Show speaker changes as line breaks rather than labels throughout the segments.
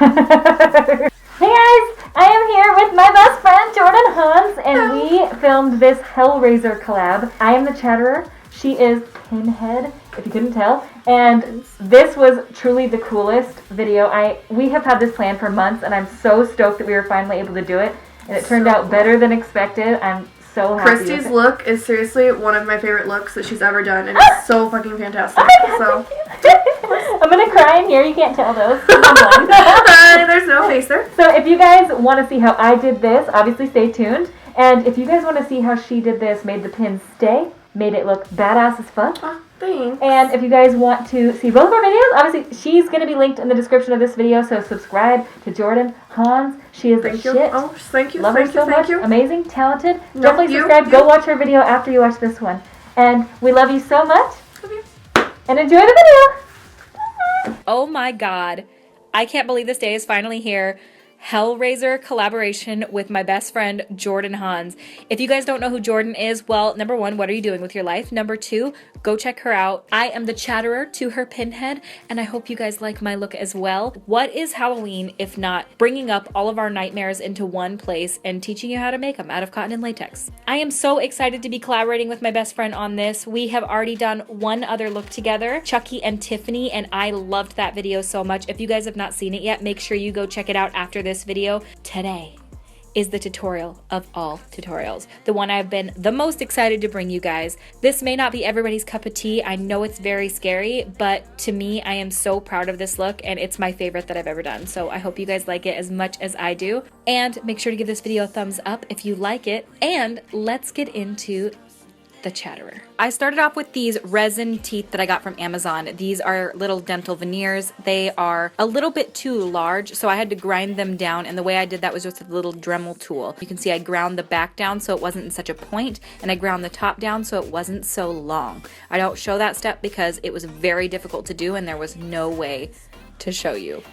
Hey guys, I am here with my best friend Jordan Hanz, and we filmed this Hellraiser collab. I am the Chatterer, she is Pinhead, if you couldn't tell, and this was truly the coolest video. We have had this plan for months, and I'm so stoked that we were finally able to do it, and it turned out better than expected. I'm so happy.
Kristi's look is seriously one of my favorite looks that she's ever done, and it's so fucking fantastic.
Oh I'm gonna cry in here. You can't tell those.
There's no face there.
So if you guys want to see how I did this, obviously stay tuned. And if you guys want to see how she did this, made the pins stay, made it look badass as fuck.
Oh, thanks.
And if you guys want to see both of our videos, obviously she's going to be linked in the description of this video. So subscribe to Jordan Hanz. She is the shit.
Oh, thank you.
Love
thank
her so
you,
much.
you.
Amazing, talented.
No,
Definitely subscribe. Go watch her video after you watch this one. And we love you so much.
Love you.
And enjoy the video.
Oh my god. I can't believe this day is finally here. Hellraiser collaboration with my best friend Jordan Hanz. If you guys don't know who Jordan is, well, number one, what are you doing with your life? Number two, go check her out. I am the Chatterer to her Pinhead, and I hope you guys like my look as well. What is Halloween if not bringing up all of our nightmares into one place and teaching you how to make them out of cotton and latex? I am so excited to be collaborating with my best friend on this. We have already done one other look together, Chucky and Tiffany, and I loved that video so much. If you guys have not seen it yet, make sure you go check it out after this video. Today is the tutorial of all tutorials, the one I've been the most excited to bring you guys. This may not be everybody's cup of tea. I know it's very scary, but to me, I am so proud of this look, and it's my favorite that I've ever done. So I hope you guys like it as much as I do, and make sure to give this video a thumbs up if you like it, and let's get into the Chatterer. I started off with these resin teeth that I got from Amazon. These are little dental veneers. They are a little bit too large, so I had to grind them down, and the way I did that was with a little Dremel tool. You can see I ground the back down so it wasn't in such a point, and I ground the top down so it wasn't so long. I don't show that step because it was very difficult to do and there was no way to show you.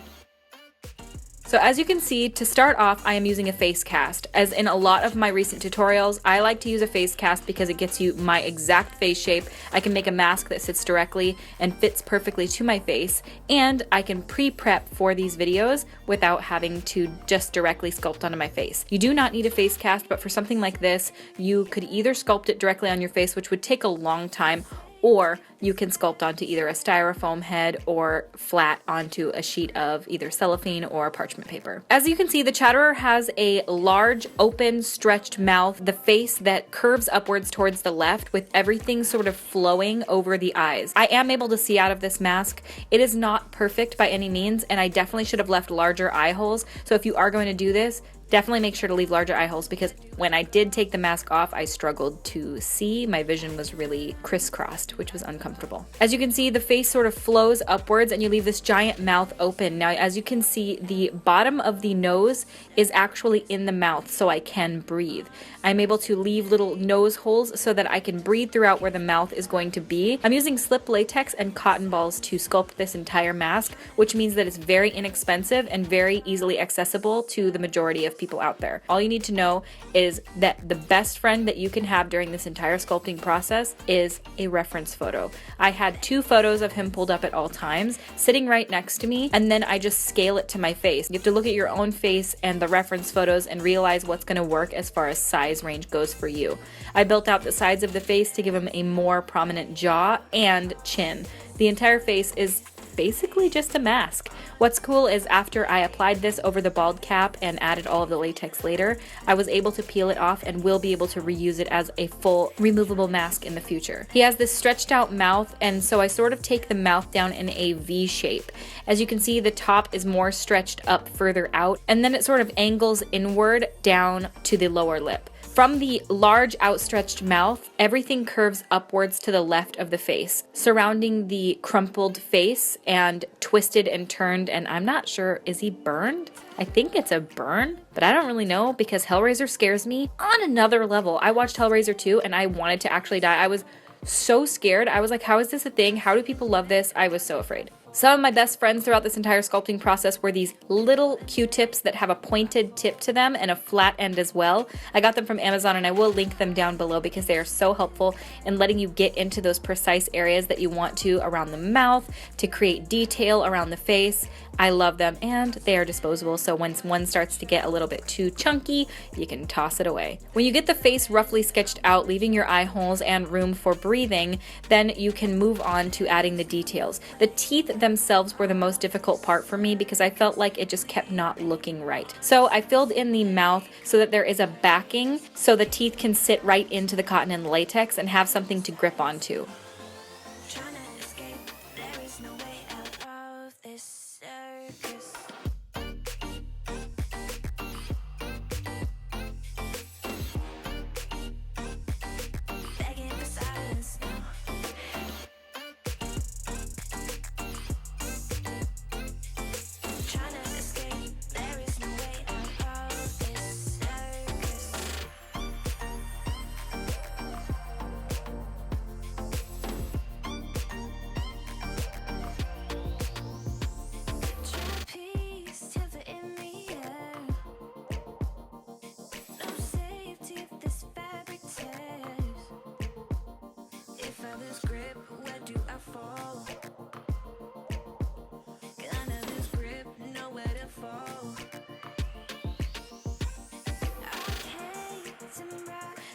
So as you can see, to start off, I am using a face cast. As in a lot of my recent tutorials, I like to use a face cast because it gets you my exact face shape. I can make a mask that sits directly and fits perfectly to my face, and I can pre-prep for these videos without having to just directly sculpt onto my face. You do not need a face cast, but for something like this, you could either sculpt it directly on your face, which would take a long time, or you can sculpt onto either a styrofoam head or flat onto a sheet of either cellophane or parchment paper. As you can see, the Chatterer has a large, open, stretched mouth, the face that curves upwards towards the left with everything sort of flowing over the eyes. I am able to see out of this mask. It is not perfect by any means, and I definitely should have left larger eye holes. So if you are going to do this, definitely make sure to leave larger eye holes, because when I did take the mask off, I struggled to see. My vision was really crisscrossed, which was uncomfortable. As you can see, the face sort of flows upwards and you leave this giant mouth open. Now, as you can see, the bottom of the nose is actually in the mouth, so I can breathe. I'm able to leave little nose holes so that I can breathe throughout where the mouth is going to be. I'm using slip latex and cotton balls to sculpt this entire mask, which means that it's very inexpensive and very easily accessible to the majority of people out there. All you need to know is that the best friend that you can have during this entire sculpting process is a reference photo. I had 2 photos of him pulled up at all times, sitting right next to me, and then I just scale it to my face. You have to look at your own face and the reference photos and realize what's going to work as far as size range goes for you. I built out the sides of the face to give him a more prominent jaw and chin. The entire face is basically just a mask. What's cool is after I applied this over the bald cap and added all of the latex later, I was able to peel it off and will be able to reuse it as a full removable mask in the future. He has this stretched out mouth, and so I sort of take the mouth down in a V shape. As you can see, the top is more stretched up further out, and then it sort of angles inward down to the lower lip. From the large outstretched mouth, everything curves upwards to the left of the face, surrounding the crumpled face and twisted and turned, and I'm not sure, is he burned? I think it's a burn, but I don't really know because Hellraiser scares me on another level. I watched Hellraiser 2 and I wanted to actually die. I was so scared. I was like, how is this a thing? How do people love this? I was so afraid. Some of my best friends throughout this entire sculpting process were these little Q-tips that have a pointed tip to them and a flat end as well. I got them from Amazon and I will link them down below because they are so helpful in letting you get into those precise areas that you want to around the mouth to create detail around the face. I love them, and they are disposable, so once one starts to get a little bit too chunky, you can toss it away. When you get the face roughly sketched out, leaving your eye holes and room for breathing, then you can move on to adding the details. The teeth themselves were the most difficult part for me because I felt like it just kept not looking right. So I filled in the mouth so that there is a backing so the teeth can sit right into the cotton and latex and have something to grip onto.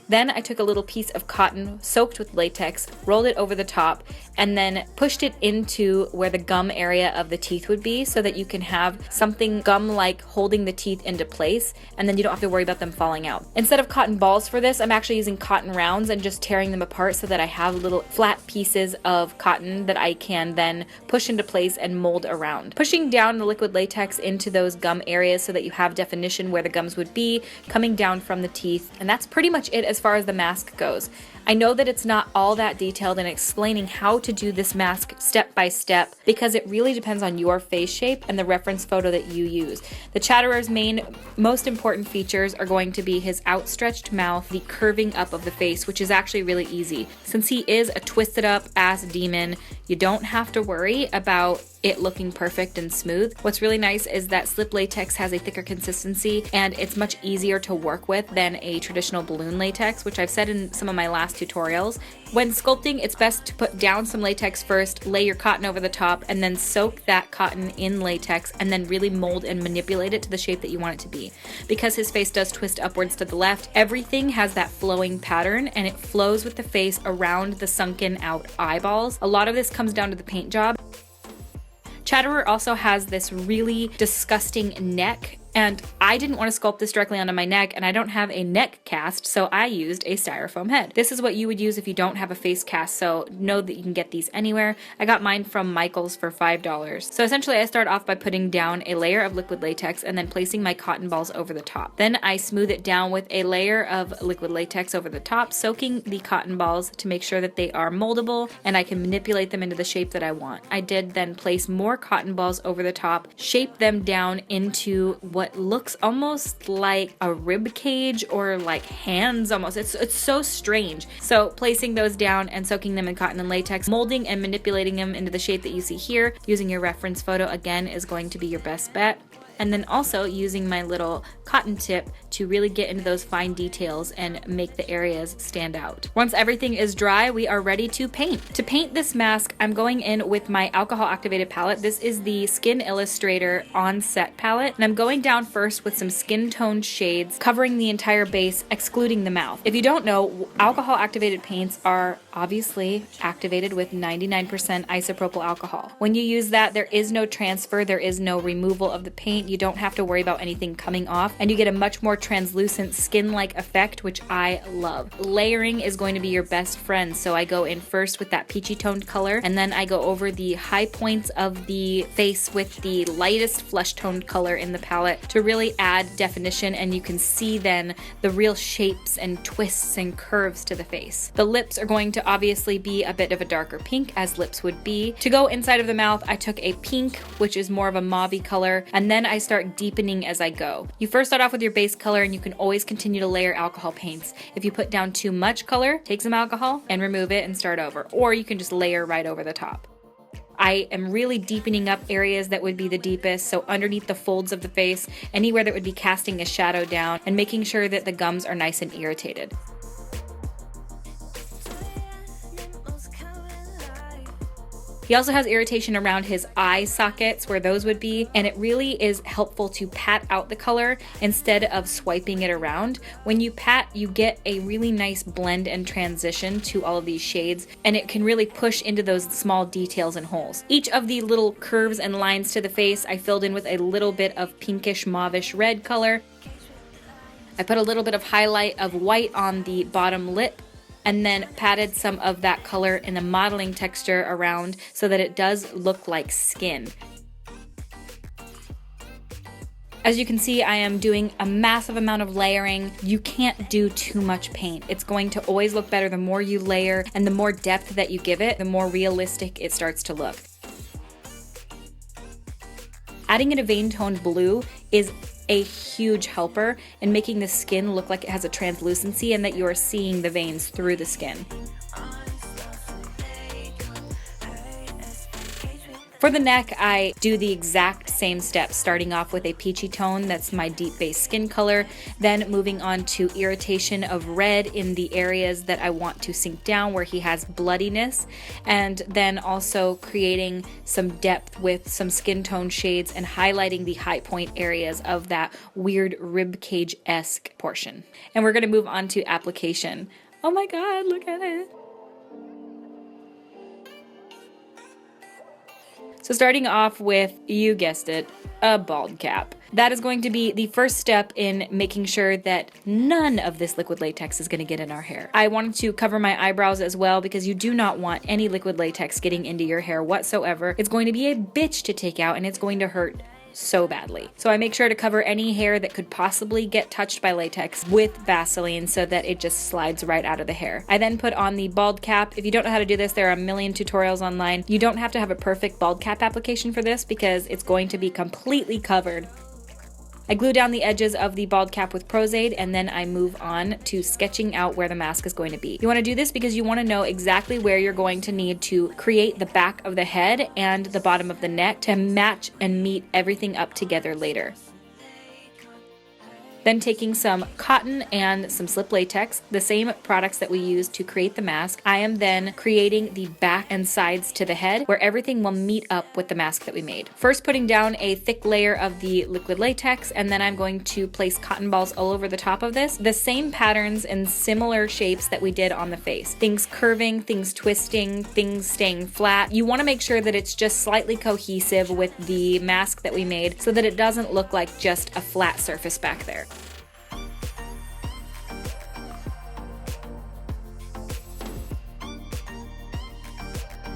Then I took a little piece of cotton soaked with latex, rolled it over the top, and then pushed it into where the gum area of the teeth would be so that you can have something gum-like holding the teeth into place, and then you don't have to worry about them falling out. Instead of cotton balls for this, I'm actually using cotton rounds and just tearing them apart so that I have little flat pieces of cotton that I can then push into place and mold around. Pushing down the liquid latex into those gum areas so that you have definition where the gums would be, coming down from the teeth, and that's pretty much it as far as the mask goes. I know that it's not all that detailed in explaining how to do this mask step by step because it really depends on your face shape and the reference photo that you use. The Chatterer's most important features are going to be his outstretched mouth, the curving up of the face, which is actually really easy. Since he is a twisted up ass demon, you don't have to worry about it looking perfect and smooth. What's really nice is that slip latex has a thicker consistency and it's much easier to work with than a traditional balloon latex, which I've said in some of my last tutorials. When sculpting, it's best to put down some latex first, lay your cotton over the top, and then soak that cotton in latex and then really mold and manipulate it to the shape that you want it to be. Because his face does twist upwards to the left, everything has that flowing pattern and it flows with the face around the sunken out eyeballs. A lot of this comes down to the paint job. Chatterer also has this really disgusting neck, and I didn't want to sculpt this directly onto my neck, and I don't have a neck cast, so I used a styrofoam head. This is what you would use if you don't have a face cast, so know that you can get these anywhere. I got mine from Michael's for $5. So essentially I start off by putting down a layer of liquid latex and then placing my cotton balls over the top. Then I smooth it down with a layer of liquid latex over the top, soaking the cotton balls to make sure that they are moldable and I can manipulate them into the shape that I want. I did then place more cotton balls over the top, shape them down into what looks almost like a rib cage or like hands almost. It's so strange. So placing those down and soaking them in cotton and latex, molding and manipulating them into the shape that you see here, using your reference photo again is going to be your best bet. And then also using my little cotton tip to really get into those fine details and make the areas stand out. Once everything is dry, we are ready to paint. To paint this mask, I'm going in with my alcohol activated palette. This is the Skin Illustrator On-Set palette, and I'm going down first with some skin toned shades, covering the entire base, excluding the mouth. If you don't know, alcohol activated paints are obviously activated with 99% isopropyl alcohol. When you use that, there is no transfer, there is no removal of the paint. You don't have to worry about anything coming off, and you get a much more translucent skin-like effect, which I love. Layering is going to be your best friend, so I go in first with that peachy toned color, and then I go over the high points of the face with the lightest flesh toned color in the palette to really add definition, and you can see then the real shapes and twists and curves to the face. The lips are going to obviously be a bit of a darker pink, as lips would be. To go inside of the mouth, I took a pink, which is more of a mauve-y color, and then I start deepening as I go. You first start off with your base color, and you can always continue to layer alcohol paints. If you put down too much color, take some alcohol and remove it and start over, or you can just layer right over the top. I am really deepening up areas that would be the deepest, so underneath the folds of the face, anywhere that would be casting a shadow down, and making sure that the gums are nice and irritated. He also has irritation around his eye sockets where those would be, and it really is helpful to pat out the color instead of swiping it around. When you pat, you get a really nice blend and transition to all of these shades, and it can really push into those small details and holes. Each of the little curves and lines to the face I filled in with a little bit of pinkish mauvish red color. I put a little bit of highlight of white on the bottom lip, and then patted some of that color in the modeling texture around so that it does look like skin. As you can see, I am doing a massive amount of layering. You can't do too much paint. It's going to always look better the more you layer, and the more depth that you give it, the more realistic it starts to look. Adding in a vein toned blue is a huge helper in making the skin look like it has a translucency and that you are seeing the veins through the skin. For the neck, I do the exact same steps, starting off with a peachy tone, that's my deep base skin color, then moving on to irritation of red in the areas that I want to sink down where he has bloodiness, and then also creating some depth with some skin tone shades and highlighting the high point areas of that weird ribcage-esque portion. And we're gonna move on to application. Oh my god, look at it. So starting off with, you guessed it, a bald cap. That is going to be the first step in making sure that none of this liquid latex is going to get in our hair. I wanted to cover my eyebrows as well because you do not want any liquid latex getting into your hair whatsoever. It's going to be a bitch to take out and it's going to hurt so badly. So I make sure to cover any hair that could possibly get touched by latex with Vaseline so that it just slides right out of the hair. I then put on the bald cap. If you don't know how to do this, there are a million tutorials online. You don't have to have a perfect bald cap application for this because it's going to be completely covered. I glue down the edges of the bald cap with Aide, and then I move on to sketching out where the mask is going to be. You want to do this because you want to know exactly where you're going to need to create the back of the head and the bottom of the neck to match and meet everything up together later. Then taking some cotton and some slip latex, the same products that we used to create the mask, I am then creating the back and sides to the head where everything will meet up with the mask that we made. First putting down a thick layer of the liquid latex, and then I'm going to place cotton balls all over the top of this. The same patterns and similar shapes that we did on the face. Things curving, things twisting, things staying flat. You want to make sure that it's just slightly cohesive with the mask that we made so that it doesn't look like just a flat surface back there.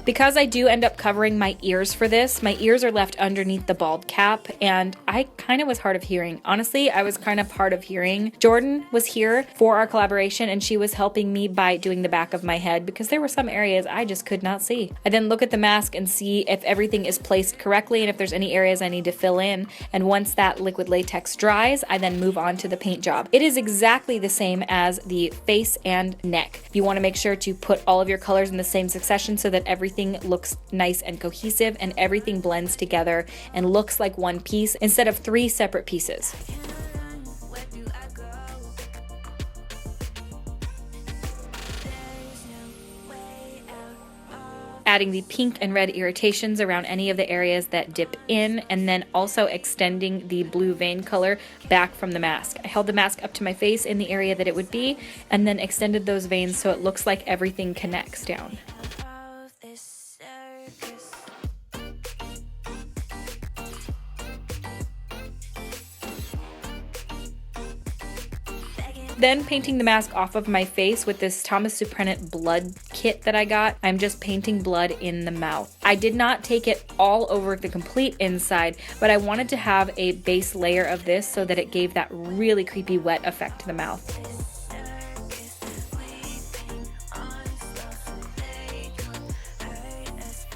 Because I do end up covering my ears for this, my ears are left underneath the bald cap, and I kind of was hard of hearing. Honestly, I was kind of hard of hearing. Jordan was here for our collaboration, and she was helping me by doing the back of my head because there were some areas I just could not see. I then look at the mask and see if everything is placed correctly and if there's any areas I need to fill in, and once that liquid latex dries, I then move on to the paint job. It is exactly the same as the face and neck. You want to make sure to put all of your colors in the same succession so that everything looks nice and cohesive and everything blends together and looks like one piece instead of three separate pieces. Adding the pink and red irritations around any of the areas that dip in, and then also extending the blue vein color back from the mask. I held the mask up to my face in the area that it would be, and then extended those veins so it looks like everything connects down. Then painting the mask off of my face with this Thomas Suprenant blood kit that I got. I'm just painting blood in the mouth. I did not take it all over the complete inside, but I wanted to have a base layer of this so that it gave that really creepy wet effect to the mouth.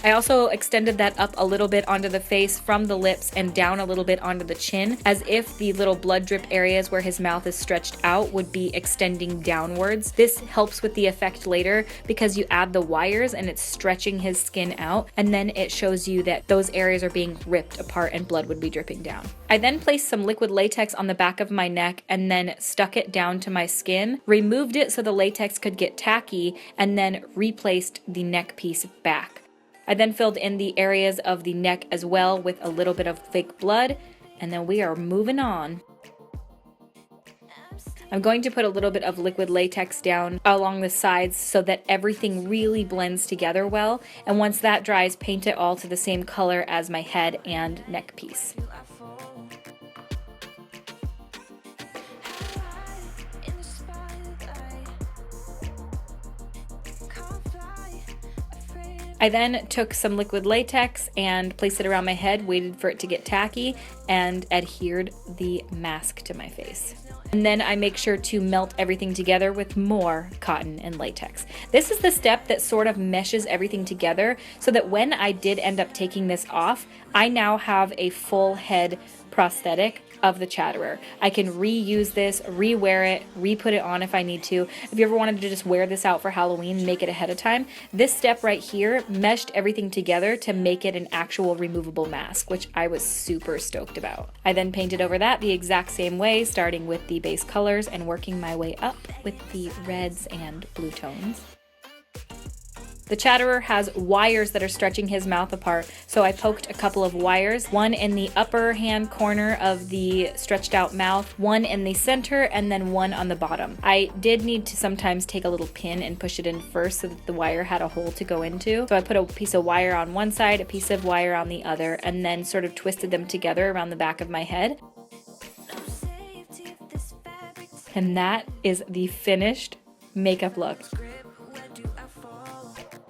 I also extended that up a little bit onto the face from the lips and down a little bit onto the chin, as if the little blood drip areas where his mouth is stretched out would be extending downwards. This helps with the effect later because you add the wires and it's stretching his skin out, and then it shows you that those areas are being ripped apart and blood would be dripping down. I then placed some liquid latex on the back of my neck and then stuck it down to my skin, removed it so the latex could get tacky, and then replaced the neck piece back. I then filled in the areas of the neck as well with a little bit of fake blood, and then we are moving on. I'm going to put a little bit of liquid latex down along the sides so that everything really blends together well, and once that dries, paint it all to the same color as my head and neck piece. I then took some liquid latex and placed it around my head, waited for it to get tacky, and adhered the mask to my face. And then I make sure to melt everything together with more cotton and latex. This is the step that sort of meshes everything together so that when I did end up taking this off, I now have a full head prosthetic of the Chatterer. I can reuse this, re-wear it, re-put it on if I need to. If you ever wanted to just wear this out for Halloween and make it ahead of time, this step right here meshed everything together to make it an actual removable mask, which I was super stoked about. I then painted over that the exact same way, starting with the base colors and working my way up with the reds and blue tones. The Chatterer has wires that are stretching his mouth apart, so I poked a couple of wires, one in the upper hand corner of the stretched out mouth, one in the center, and then one on the bottom. I did need to sometimes take a little pin and push it in first so that the wire had a hole to go into. So I put a piece of wire on one side, a piece of wire on the other, and then sort of twisted them together around the back of my head. And that is the finished makeup look.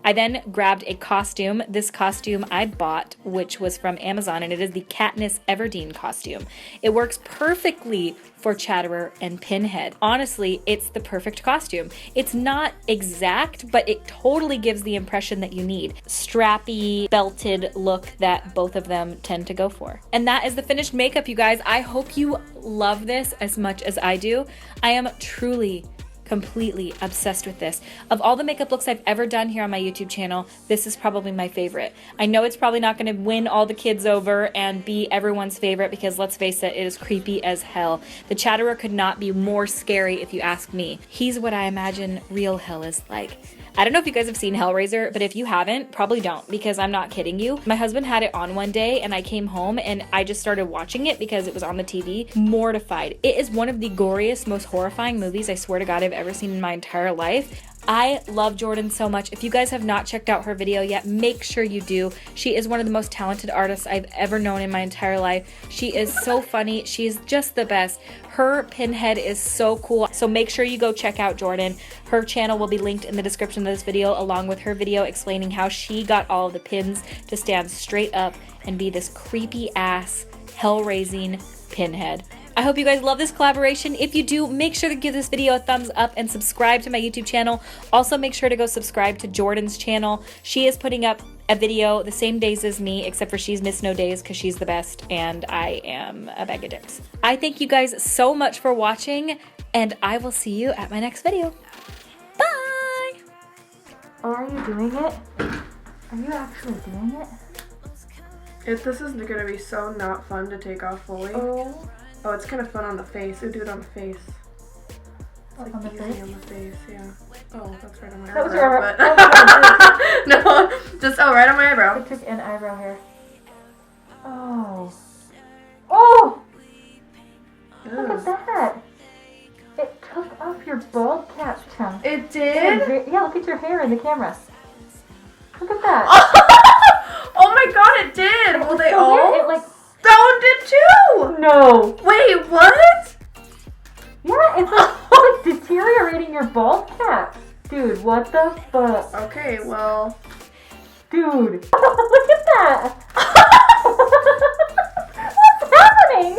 I then grabbed a costume. This costume I bought, which was from Amazon, and it is the Katniss Everdeen costume. It works perfectly for Chatterer and Pinhead. Honestly, it's the perfect costume. It's not exact, but it totally gives the impression that you need. Strappy, belted look that both of them tend to go for. And that is the finished makeup, you guys. I hope you love this as much as I do. I am truly completely obsessed with this. Of all the makeup looks I've ever done here on my YouTube channel, this is probably my favorite. I know it's probably not going to win all the kids over and be everyone's favorite because let's face it, it is creepy as hell. The Chatterer could not be more scary if you ask me. He's what I imagine real hell is like. I don't know if you guys have seen Hellraiser, but if you haven't, probably don't, because I'm not kidding you. My husband had it on one day and I came home and I just started watching it because it was on the TV. Mortified. It is one of the goriest, most horrifying movies I swear to God I've ever seen in my entire life. I love Jordan so much. If you guys have not checked out her video yet, make sure you do. She is one of the most talented artists I've ever known in my entire life. She is so funny. She's just the best. Her Pinhead is so cool. So make sure you go check out Jordan. Her channel will be linked in the description of this video, along with her video explaining how she got all of the pins to stand straight up and be this creepy ass, hell-raising Pinhead. I hope you guys love this collaboration. If you do, make sure to give this video a thumbs up and subscribe to my YouTube channel. Also, make sure to go subscribe to Jordan's channel. She is putting up a video the same days as me, except for she's missed no days because she's the best and I am a bag of dicks. I thank you guys so much for watching, and I will see you at my next video. Bye!
Oh, are you doing it? Are you actually doing it?
This is gonna be so not fun to take off fully. Oh, it's kind of fun on the face. Ooh, do it on the face. It's like
on the
easy
face?
on the face, yeah. Oh, that's right on my
That was
eyebrow.
your
But no, just right on my eyebrow.
I took an eyebrow hair. Oh. Oh! Look at that. It took off your bald cap chunk.
It did?
Yeah, look at your hair in the camera. Look at that.
Oh my god, it did! Well, they
so
all?
weird. It like...
That one did too!
No.
Wait, what?
Yeah, it's like deteriorating your bald cap. Dude, what the fuck?
Okay, well...
Dude, look at that! What's happening?